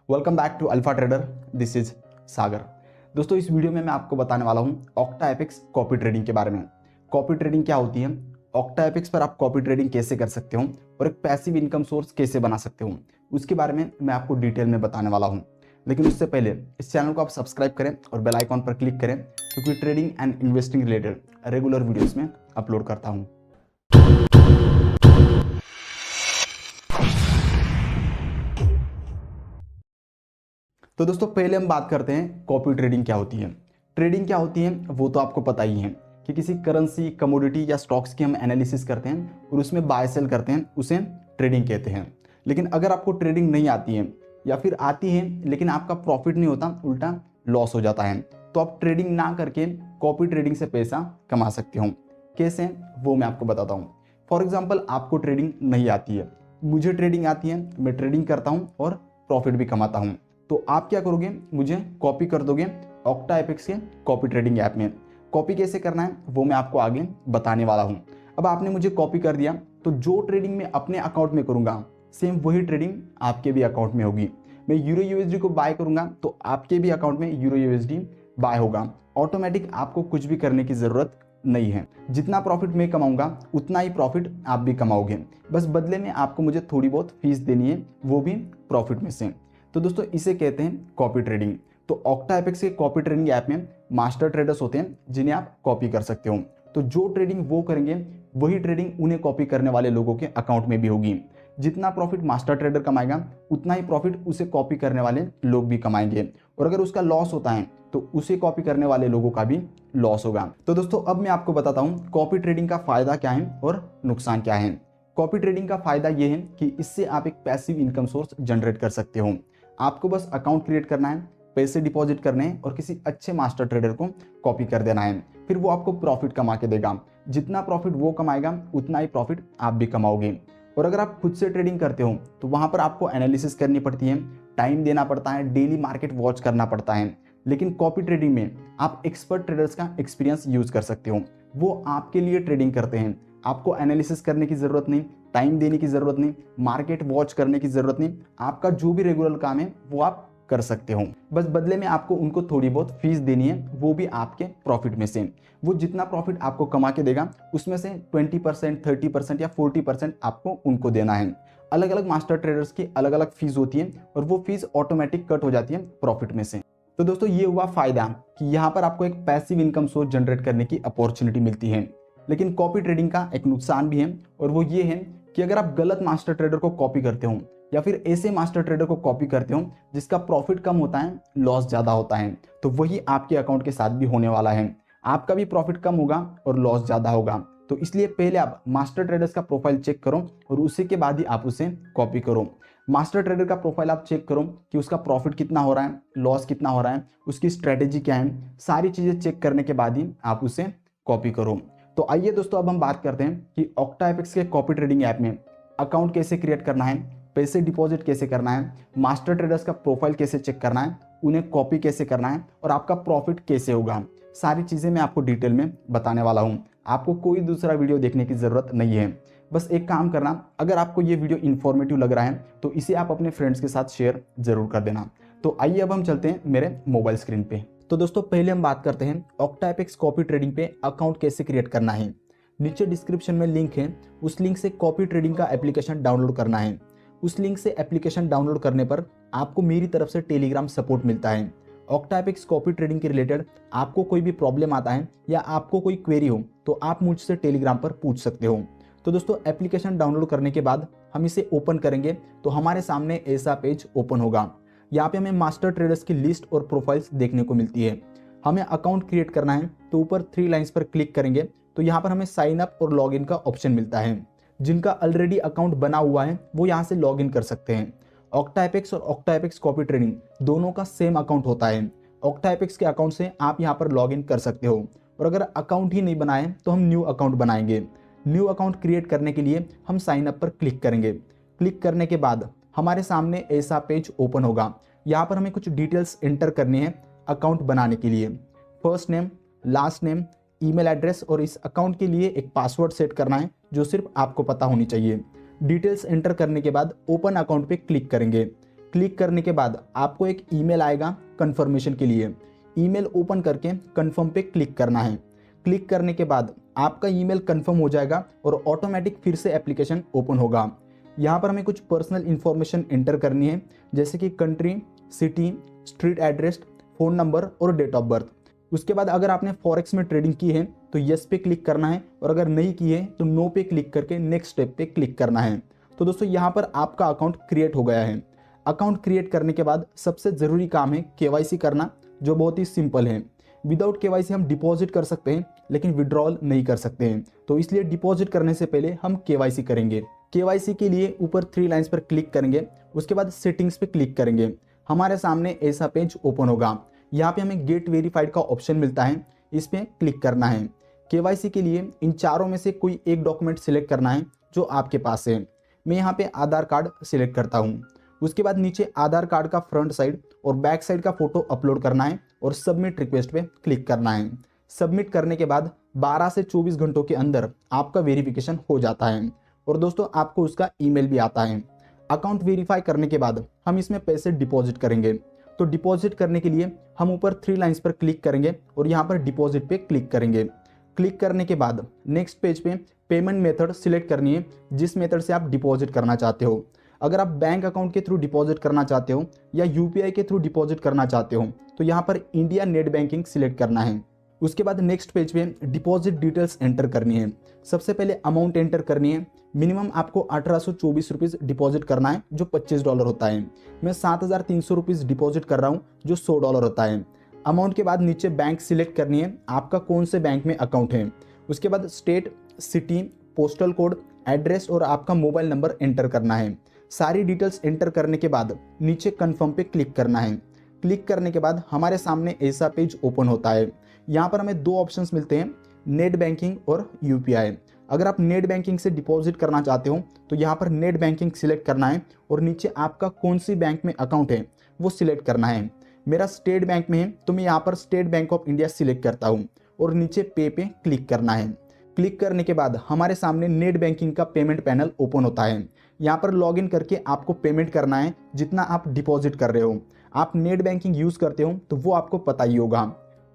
Welcome back to Alpha Trader. This is Sagar. दोस्तों, इस video में मैं आपको बताने वाला हूं ऑक्टाएपिक्स कॉपी ट्रेडिंग के बारे में। कॉपी ट्रेडिंग क्या होती है, ऑक्टाएपिक्स पर आप कॉपी ट्रेडिंग कैसे कर सकते हो और एक पैसिव इनकम सोर्स कैसे बना सकते हो, उसके बारे में मैं आपको डिटेल में बताने वाला हूं। लेकिन उससे पहले इस चैनल को आप सब्सक्राइब करें और बेल आइकॉन पर क्लिक करें, क्योंकि trading and investing related regular videos में अपलोड करता हूं। तो दोस्तों, पहले हम बात करते हैं कॉपी ट्रेडिंग क्या होती है। ट्रेडिंग क्या होती है वो तो आपको पता ही है कि किसी करेंसी, कमोडिटी या स्टॉक्स की हम एनालिसिस करते हैं और उसमें बाय सेल करते हैं, उसे ट्रेडिंग कहते हैं। लेकिन अगर आपको ट्रेडिंग नहीं आती है या फिर आती है लेकिन आपका प्रॉफिट नहीं होता, उल्टा लॉस हो जाता है, तो आप ट्रेडिंग ना करके कॉपी ट्रेडिंग से पैसा कमा सकते हो। कैसे, वो मैं आपको बताता हूँ। फॉर एग्जाम्पल, आपको ट्रेडिंग नहीं आती है, मुझे ट्रेडिंग आती है, मैं ट्रेडिंग करता हूँ और प्रॉफिट भी कमाता हूँ। तो आप क्या करोगे, मुझे कॉपी कर दोगे ऑक्टाएपिक्स के कॉपी ट्रेडिंग ऐप में। कॉपी कैसे करना है वो मैं आपको आगे बताने वाला हूं। अब आपने मुझे कॉपी कर दिया, तो जो ट्रेडिंग मैं अपने अकाउंट में करूंगा, सेम वही ट्रेडिंग आपके भी अकाउंट में होगी। मैं यूरो यूएसडी को बाय करूंगा तो आपके भी अकाउंट में यूरो यूएसडी बाय होगा। ऑटोमेटिक, आपको कुछ भी करने की जरूरत नहीं है। जितना प्रॉफिट मैं कमाऊंगा उतना ही प्रॉफिट आप भी कमाओगे, बस बदले में आपको मुझे थोड़ी बहुत फीस देनी है, वो भी प्रॉफिट में से। तो दोस्तों, इसे कहते हैं कॉपी ट्रेडिंग। तो ऑक्टाएपिक्स के कॉपी ट्रेडिंग ऐप में मास्टर ट्रेडर्स होते हैं जिन्हें आप कॉपी कर सकते हो। तो जो ट्रेडिंग वो करेंगे वही ट्रेडिंग उन्हें कॉपी करने वाले लोगों के अकाउंट में भी होगी। जितना प्रॉफिट मास्टर ट्रेडर कमाएगा उतना ही प्रॉफिट उसे कॉपी करने वाले लोग भी कमाएंगे, और अगर उसका लॉस होता है तो उसे कॉपी करने वाले लोगों का भी लॉस होगा। तो दोस्तों, अब मैं आपको बताता हूँ कॉपी ट्रेडिंग का फायदा क्या है और नुकसान क्या है। कॉपी ट्रेडिंग का फायदा यह है कि इससे आप एक पैसिव इनकम सोर्स जनरेट कर सकते हो। आपको बस अकाउंट क्रिएट करना है, पैसे डिपॉजिट करने हैं और किसी अच्छे मास्टर ट्रेडर को कॉपी कर देना है, फिर वो आपको प्रॉफिट कमा के देगा। जितना प्रॉफिट वो कमाएगा उतना ही प्रॉफिट आप भी कमाओगे। और अगर आप खुद से ट्रेडिंग करते हो तो वहां पर आपको एनालिसिस करनी पड़ती है, टाइम देना पड़ता है, डेली मार्केट वॉच करना पड़ता है। लेकिन कॉपी ट्रेडिंग में आप एक्सपर्ट ट्रेडर्स का एक्सपीरियंस यूज कर सकते हो, वो आपके लिए ट्रेडिंग करते हैं। आपको एनालिसिस करने की जरूरत नहीं, टाइम देने की जरूरत नहीं, मार्केट वॉच करने की जरूरत नहीं। आपका जो भी रेगुलर काम है वो आप कर सकते हो, बस बदले में आपको उनको थोड़ी बहुत फीस देनी है, वो भी आपके प्रॉफिट में से। वो जितना प्रॉफिट आपको कमा के देगा उसमें से 20%, 30% या 40% आपको उनको देना है। अलग अलग मास्टर ट्रेडर्स की अलग अलग फीस होती है और वो फीस ऑटोमेटिक कट हो जाती है प्रॉफिट में से। तो दोस्तों, ये हुआ फायदा कि यहाँ पर आपको एक पैसिव इनकम सोर्स जनरेट करने की अपॉर्चुनिटी मिलती है। लेकिन कॉपी ट्रेडिंग का एक नुकसान भी है, और वो ये है कि अगर आप गलत मास्टर ट्रेडर को कॉपी करते हो या फिर ऐसे मास्टर ट्रेडर को कॉपी करते हो जिसका प्रॉफिट कम होता है, लॉस ज्यादा होता है, तो वही आपके अकाउंट के साथ भी होने वाला है। आपका भी प्रॉफिट कम होगा और लॉस ज्यादा होगा। तो इसलिए पहले आप मास्टर ट्रेडर्स का प्रोफाइल चेक करो और उसी के बाद ही आप उसे कॉपी करो। मास्टर ट्रेडर का प्रोफाइल आप चेक करो कि उसका प्रॉफिट कितना हो रहा है, लॉस कितना हो रहा है, उसकी स्ट्रेटेजी क्या है, सारी चीजें चेक करने के बाद ही आप उसे कॉपी करो। तो आइए दोस्तों, अब हम बात करते हैं कि ऑक्टाएपिक्स के कॉपी ट्रेडिंग ऐप में अकाउंट कैसे क्रिएट करना है, पैसे डिपॉजिट कैसे करना है, मास्टर ट्रेडर्स का प्रोफाइल कैसे चेक करना है, उन्हें कॉपी कैसे करना है और आपका प्रॉफिट कैसे होगा। सारी चीजें मैं आपको डिटेल में बताने वाला हूं। आपको कोई दूसरा वीडियो देखने की जरूरत नहीं है। बस एक काम करना, अगर आपको ये वीडियो इंफॉर्मेटिव लग रहा है तो इसे आप अपने फ्रेंड्स के साथ शेयर जरूर कर देना। तो आइए अब हम चलते हैं मेरे मोबाइल स्क्रीन पे। तो दोस्तों, पहले हम बात करते हैं ऑक्टाएपिक्स कॉपी ट्रेडिंग पे अकाउंट कैसे क्रिएट करना है। नीचे डिस्क्रिप्शन में लिंक है, उस लिंक से कॉपी ट्रेडिंग का एप्लीकेशन डाउनलोड करना है। उस लिंक से एप्लीकेशन डाउनलोड करने पर आपको मेरी तरफ से टेलीग्राम सपोर्ट मिलता है। ऑक्टाएपिक्स कॉपी ट्रेडिंग के रिलेटेड आपको कोई भी प्रॉब्लम आता है या आपको कोई क्वेरी हो तो आप मुझसे टेलीग्राम पर पूछ सकते हो। तो दोस्तों, एप्लीकेशन डाउनलोड करने के बाद हम इसे ओपन करेंगे तो हमारे सामने ऐसा पेज ओपन होगा। यहाँ पे हमें मास्टर ट्रेडर्स की लिस्ट और प्रोफाइल्स देखने को मिलती है। हमें अकाउंट क्रिएट करना है तो ऊपर 3 लाइंस पर क्लिक करेंगे तो यहाँ पर हमें साइन अप और लॉग इन का ऑप्शन मिलता है। जिनका ऑलरेडी अकाउंट बना हुआ है वो यहाँ से लॉग इन कर सकते हैं। ऑक्टाएपिक्स और ऑक्टाएपिक्स कॉपी ट्रेडिंग दोनों का सेम अकाउंट होता है। ऑक्टाएपिक्स के अकाउंट से आप यहाँ पर लॉग इन कर सकते हो, और अगर अकाउंट ही नहीं बनाए तो हम न्यू अकाउंट बनाएंगे। न्यू अकाउंट क्रिएट करने के लिए हम साइन अप पर क्लिक करेंगे। क्लिक करने के बाद हमारे सामने ऐसा पेज ओपन होगा। यहाँ पर हमें कुछ डिटेल्स एंटर करनी है अकाउंट बनाने के लिए। First name, last name, email address और इस अकाउंट के लिए एक पासवर्ड सेट करना है जो सिर्फ आपको पता होनी चाहिए। डिटेल्स एंटर करने के बाद ओपन अकाउंट पे क्लिक करेंगे। क्लिक करने के बाद आपको एक ईमेल आएगा कन्फर्मेशन के लिए। ईमेल ओपन करके कन्फर्म पे क्लिक करना है। क्लिक करने के बाद आपका ईमेल कन्फर्म हो जाएगा और ऑटोमेटिक फिर से एप्लीकेशन ओपन होगा। यहाँ पर हमें कुछ पर्सनल इन्फॉर्मेशन एंटर करनी है, जैसे कि country, city, street address, phone number और डेट ऑफ बर्थ। उसके बाद अगर आपने फॉरेक्स में ट्रेडिंग की है तो यस पे क्लिक करना है, और अगर नहीं की है तो नो पे क्लिक करके नेक्स्ट स्टेप पे क्लिक करना है। तो दोस्तों यहाँ पर आपका अकाउंट क्रिएट हो गया है। अकाउंट क्रिएट करने के बाद सबसे ज़रूरी काम है केवाईसी करना, जो बहुत ही सिंपल है। विदाउट केवाईसी हम डिपॉजिट कर सकते हैं लेकिन विड्रॉल नहीं कर सकते हैं, तो इसलिए डिपॉजिट करने से पहले हम केवाईसी करेंगे। केवाईसी के लिए ऊपर 3 लाइंस पर क्लिक करेंगे, उसके बाद सेटिंग्स पे क्लिक करेंगे। हमारे सामने ऐसा पेज ओपन होगा। यहाँ पे हमें गेट वेरीफाइड का ऑप्शन मिलता है, इस पे क्लिक करना है। केवाईसी के लिए इन चारों में से कोई एक डॉक्यूमेंट सिलेक्ट करना है जो आपके पास है। मैं यहाँ पे आधार कार्ड सिलेक्ट करता हूँ। उसके बाद नीचे आधार कार्ड का फ्रंट साइड और बैक साइड का फोटो अपलोड करना है और सबमिट रिक्वेस्ट पे क्लिक करना है। सबमिट करने के बाद 12 से 24 घंटों के अंदर आपका वेरिफिकेशन हो जाता है और दोस्तों आपको उसका ईमेल भी आता है। अकाउंट वेरीफाई करने के बाद हम इसमें पैसे डिपॉजिट करेंगे। तो डिपॉजिट करने के लिए हम ऊपर 3 लाइंस पर क्लिक करेंगे और यहाँ पर डिपॉजिट पे क्लिक करेंगे। क्लिक करने के बाद नेक्स्ट पेज पे पेमेंट मेथड सिलेक्ट करनी है, जिस मेथड से आप डिपॉजिट करना चाहते हो। अगर आप बैंक अकाउंट के थ्रू डिपॉजिट करना चाहते हो या यूपीआई के थ्रू डिपॉजिट करना चाहते हो तो यहाँ पर इंडिया नेट बैंकिंग सिलेक्ट करना है। उसके बाद नेक्स्ट पेज पे डिपॉजिट डिटेल्स एंटर करनी है। सबसे पहले अमाउंट एंटर करनी है। मिनिमम आपको 1824 रुपीज़ डिपॉजिट करना है, जो $25 होता है। मैं 7300 रुपीज़ डिपॉजिट कर रहा हूँ, जो $100 होता है। अमाउंट के बाद नीचे बैंक सिलेक्ट करनी है, आपका कौन से बैंक में अकाउंट है। उसके बाद state, city, postal code, address और आपका मोबाइल नंबर एंटर करना है। सारी डिटेल्स एंटर करने के बाद नीचे कन्फर्म पे क्लिक करना है। क्लिक करने के बाद हमारे सामने ऐसा पेज ओपन होता है। यहाँ पर हमें 2 ऑप्शंस मिलते हैं, नेट बैंकिंग और यूपीआई। अगर आप नेट बैंकिंग से डिपॉजिट करना चाहते हो तो यहाँ पर नेट बैंकिंग सिलेक्ट करना है और नीचे आपका कौन सी बैंक में अकाउंट है वो सिलेक्ट करना है। मेरा स्टेट बैंक में है तो मैं यहाँ पर state bank of India select करता हूँ और नीचे पे क्लिक करना है। क्लिक करने के बाद हमारे सामने नेट बैंकिंग का पेमेंट पैनल ओपन होता है। यहाँ पर लॉगिन करके आपको पेमेंट करना है जितना आप डिपॉजिट कर रहे हो। आप नेट बैंकिंग यूज़ करते हो तो वो आपको पता ही होगा।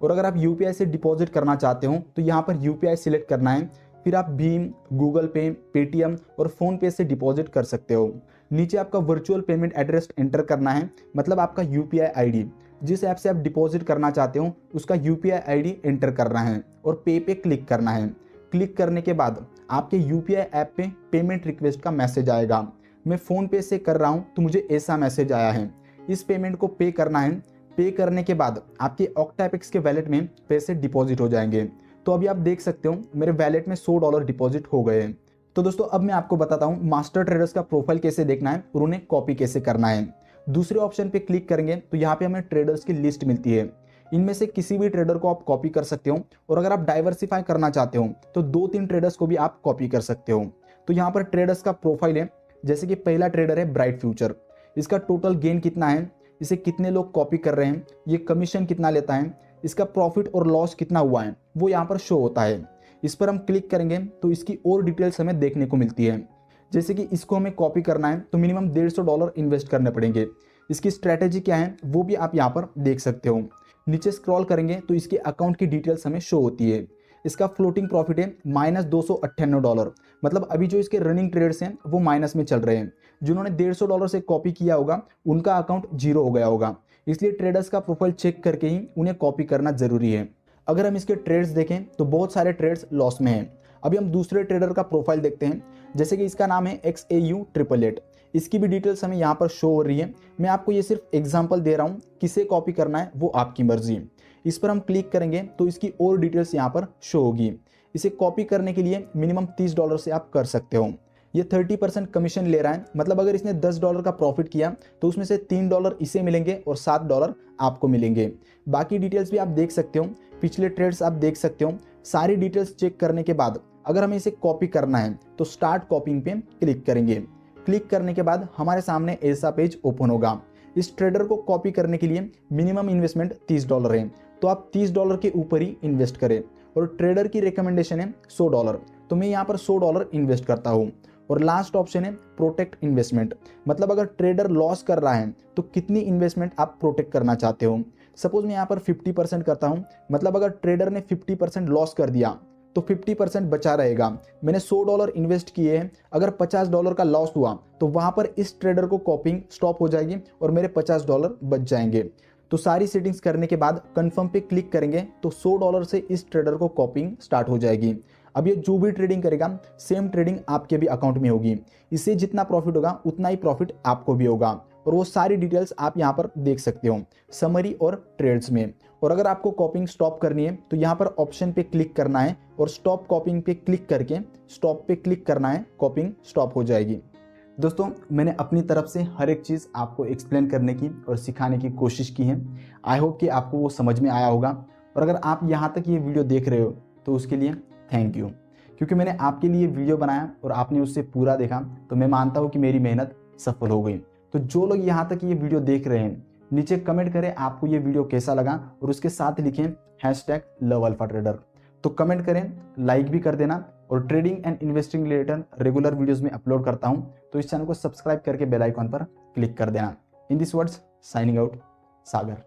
और अगर आप यूपीआई से डिपॉजिट करना चाहते हो तो यहाँ पर यूपीआई सिलेक्ट करना है। फिर आप भीम, गूगल पे, पेटीएम और फ़ोन पे से डिपॉजिट कर सकते हो। नीचे आपका वर्चुअल पेमेंट एड्रेस एंटर करना है, मतलब आपका यूपीआई आईडी। जिस ऐप से आप डिपॉजिट करना चाहते हो उसका यूपीआई आईडी एंटर करना है और पे क्लिक करना है। क्लिक करने के बाद आपके यूपीआई ऐप पे पेमेंट रिक्वेस्ट का मैसेज आएगा। मैं फ़ोन पे से कर रहा हूँ तो मुझे ऐसा मैसेज आया है। इस पेमेंट को पे करना है। पे करने के बाद आपके ऑक्टापेक्स के वैलेट में पैसे डिपॉजिट हो जाएंगे। तो अभी आप देख सकते हो मेरे वैलेट में $100 डिपॉजिट हो गए हैं। तो दोस्तों अब मैं आपको बताता हूँ मास्टर ट्रेडर्स का प्रोफाइल कैसे देखना है और उन्हें कॉपी कैसे करना है। दूसरे ऑप्शन पे क्लिक करेंगे तो यहाँ पे हमें ट्रेडर्स की लिस्ट मिलती है। इनमें से किसी भी ट्रेडर को आप कॉपी कर सकते हो और अगर आप डाइवर्सिफाई करना चाहते हो तो 2-3 ट्रेडर्स को भी आप कॉपी कर सकते हो। तो यहाँ पर ट्रेडर्स का प्रोफाइल है, जैसे कि पहला ट्रेडर है ब्राइट फ्यूचर। इसका टोटल गेन कितना है, इसे कितने लोग कॉपी कर रहे हैं, ये कमीशन कितना लेता है, इसका प्रॉफिट और लॉस कितना हुआ है वो यहाँ पर शो होता है। इस पर हम क्लिक करेंगे तो इसकी और डिटेल्स हमें देखने को मिलती है। जैसे कि इसको हमें कॉपी करना है तो मिनिमम $150 इन्वेस्ट करने पड़ेंगे। इसकी स्ट्रैटेजी क्या है वो भी आप यहाँ पर देख सकते हो। नीचे स्क्रॉल करेंगे तो इसके अकाउंट की डिटेल्स हमें शो होती है। इसका फ्लोटिंग प्रॉफिट है -$298, मतलब अभी जो इसके रनिंग ट्रेड्स हैं वो माइनस में चल रहे हैं। जिन्होंने $150 से कॉपी किया होगा उनका अकाउंट 0 हो गया होगा, इसलिए ट्रेडर्स का प्रोफाइल चेक करके ही उन्हें कॉपी करना जरूरी है। अगर हम इसके ट्रेड्स देखें तो बहुत सारे ट्रेड्स लॉस में हैं। अभी हम दूसरे ट्रेडर का प्रोफाइल देखते हैं, जैसे कि इसका नाम है XAU888। इसकी भी डिटेल्स हमें यहाँ पर शो हो रही है। मैं आपको ये सिर्फ एग्जांपल दे रहा हूँ, किसे कॉपी करना है वो आपकी मर्जी। इस पर हम क्लिक करेंगे तो इसकी और डिटेल्स यहाँ पर शो होगी। इसे कॉपी करने के लिए मिनिमम $30 से आप कर सकते हो। ये 30% कमीशन ले रहा है, मतलब अगर इसने $10 का प्रॉफिट किया तो उसमें से $3 इसे मिलेंगे और $7 आपको मिलेंगे। बाकी डिटेल्स भी आप देख सकते हो, पिछले ट्रेड्स आप देख सकते हो। सारी डिटेल्स चेक करने के बाद अगर हमें इसे कॉपी करना है तो स्टार्ट कॉपिंग पे क्लिक करेंगे। क्लिक करने के बाद हमारे सामने ऐसा पेज ओपन होगा। इस ट्रेडर को कॉपी करने के लिए मिनिमम इन्वेस्टमेंट $30 है, तो आप $30 के ऊपर ही इन्वेस्ट करें और ट्रेडर की रिकमेंडेशन है $100, तो मैं यहाँ पर $100 इन्वेस्ट करता हूँ। और लास्ट ऑप्शन है प्रोटेक्ट इन्वेस्टमेंट, मतलब अगर ट्रेडर लॉस कर रहा है तो कितनी इन्वेस्टमेंट आप प्रोटेक्ट करना चाहते हो। सपोज मैं यहाँ पर 50% करता हूँ, मतलब अगर ट्रेडर ने 50% लॉस कर दिया तो 50% बचा रहेगा। मैंने $100 इन्वेस्ट किए हैं, अगर $50 का लॉस हुआ तो वहाँ पर इस ट्रेडर को कॉपिंग स्टॉप हो जाएगी और मेरे $50 बच जाएंगे। तो सारी सेटिंग्स करने के बाद कंफर्म पे क्लिक करेंगे तो $100 से इस ट्रेडर को कॉपिंग स्टार्ट हो जाएगी। अब ये जो भी ट्रेडिंग करेगा सेम ट्रेडिंग आपके भी अकाउंट में होगी, इससे जितना प्रॉफिट होगा उतना ही प्रॉफिट आपको भी होगा। और वो सारी डिटेल्स आप यहाँ पर देख सकते हो समरी और ट्रेड्स में। और अगर आपको कॉपिंग स्टॉप करनी है तो यहाँ पर ऑप्शन पे क्लिक करना है और स्टॉप कॉपिंग पे क्लिक करके स्टॉप पे क्लिक करना है, कॉपिंग स्टॉप हो जाएगी। दोस्तों मैंने अपनी तरफ से हर एक चीज़ आपको एक्सप्लेन करने की और सिखाने की कोशिश की है। आई होप कि आपको वो समझ में आया होगा। और अगर आप यहाँ तक ये वीडियो देख रहे हो तो उसके लिए थैंक यू, क्योंकि मैंने आपके लिए वीडियो बनाया और आपने उससे पूरा देखा तो मैं मानता हूँ कि मेरी मेहनत सफल हो गई। तो जो लोग यहाँ तक ये वीडियो देख रहे हैं नीचे कमेंट करें आपको ये वीडियो कैसा लगा और उसके साथ लिखें #LoveAlphaTrader। तो कमेंट करें, लाइक भी कर देना। और trading and investing related regular videos में अपलोड करता हूँ, तो इस चैनल को सब्सक्राइब करके बेल आइकॉन पर क्लिक कर देना। In this words signing out, Sagar.